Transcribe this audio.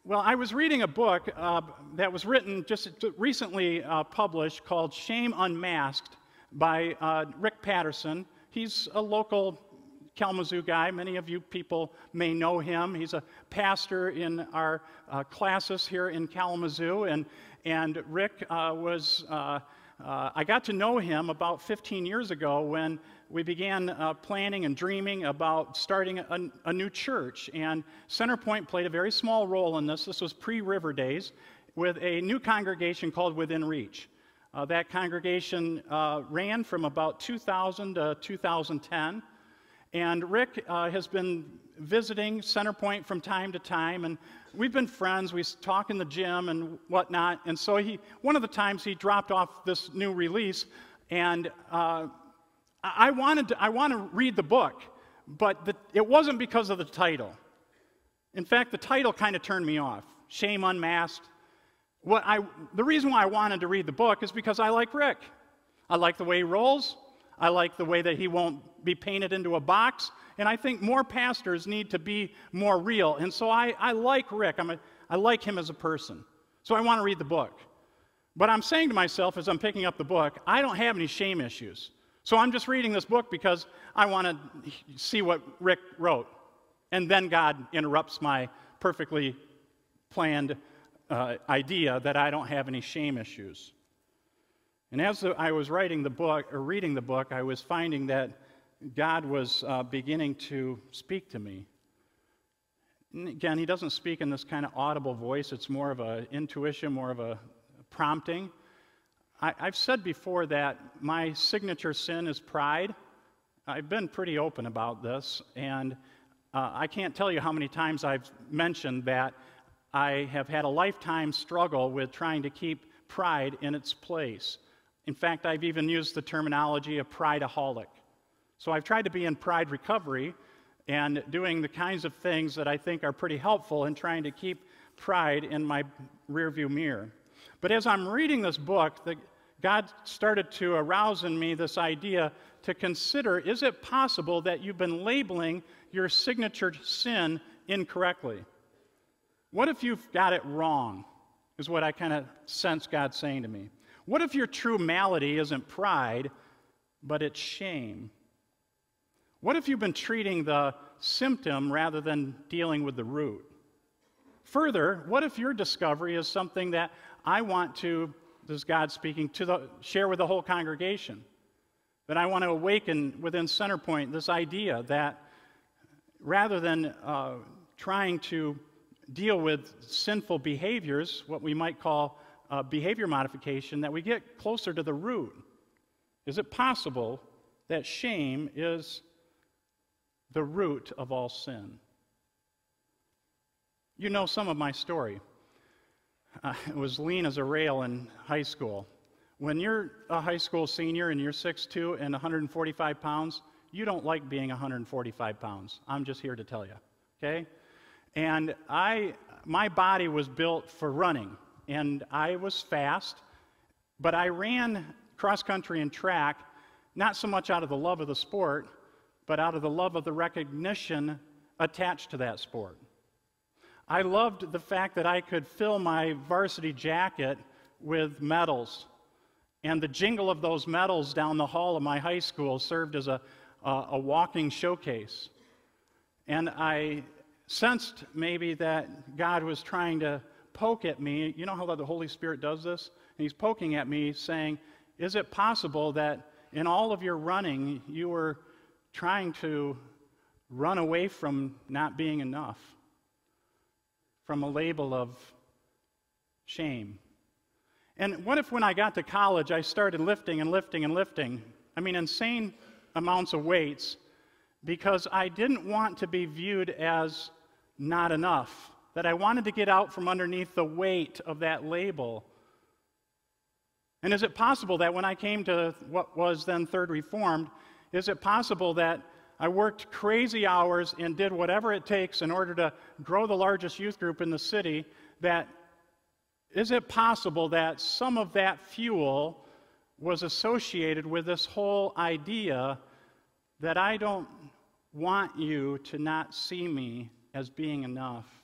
Well, I was reading a book that was written just recently published called Shame Unmasked by Rick Patterson. He's a local Kalamazoo guy. Many of you people may know him. He's a pastor in our classes here in Kalamazoo. And Rick I got to know him about 15 years ago when we began planning and dreaming about starting a new church. And Centerpoint played a very small role in this. This was pre-River Days with a new congregation called Within Reach. That congregation ran from about 2000 to 2010. And Rick has been visiting Centerpoint from time to time, and we've been friends. We talk in the gym and whatnot. And so one of the times he dropped off this new release, and I want to read the book, but it wasn't because of the title. In fact, the title kind of turned me off. Shame Unmasked. The reason why I wanted to read the book is because I like Rick. I like the way he rolls. I like the way that he won't be painted into a box. And I think more pastors need to be more real. And so I like Rick. I like him as a person. So I want to read the book. But I'm saying to myself as I'm picking up the book, I don't have any shame issues. So I'm just reading this book because I want to see what Rick wrote. And then God interrupts my perfectly planned idea that I don't have any shame issues. And as I was reading the book, I was finding that God was beginning to speak to me. And again, he doesn't speak in this kind of audible voice. It's more of an intuition, more of a prompting. I've said before that my signature sin is pride. I've been pretty open about this, and I can't tell you how many times I've mentioned that I have had a lifetime struggle with trying to keep pride in its place. In fact, I've even used the terminology of prideaholic. So I've tried to be in pride recovery and doing the kinds of things that I think are pretty helpful in trying to keep pride in my rearview mirror. But as I'm reading this book, God started to arouse in me this idea to consider, is it possible that you've been labeling your signature sin incorrectly? What if you've got it wrong, is what I kind of sense God saying to me. What if your true malady isn't pride, but it's shame? What if you've been treating the symptom rather than dealing with the root? Further, what if your discovery is something that I want to, this is God speaking, share with the whole congregation? That I want to awaken within Centerpoint this idea that rather than trying to deal with sinful behaviors, what we might call behavior modification, that we get closer to the root. Is it possible that shame is the root of all sin? You know some of my story. It was lean as a rail in high school. When you're a high school senior and you're 6'2" and 145 pounds, you don't like being 145 pounds. I'm just here to tell you, okay? And my body was built for running. And I was fast, but I ran cross country and track, not so much out of the love of the sport, but out of the love of the recognition attached to that sport. I loved the fact that I could fill my varsity jacket with medals, and the jingle of those medals down the hall of my high school served as a walking showcase. And I sensed maybe that God was trying to poke at me. You know how the Holy Spirit does this? And he's poking at me saying, is it possible that in all of your running you were trying to run away from not being enough, from a label of shame? And what if when I got to college I started lifting and lifting and lifting, insane amounts of weights, because I didn't want to be viewed as not enough, that I wanted to get out from underneath the weight of that label. And is it possible that when I came to what was then Third Reformed, is it possible that I worked crazy hours and did whatever it takes in order to grow the largest youth group in the city, is it possible that some of that fuel was associated with this whole idea that I don't want you to not see me as being enough?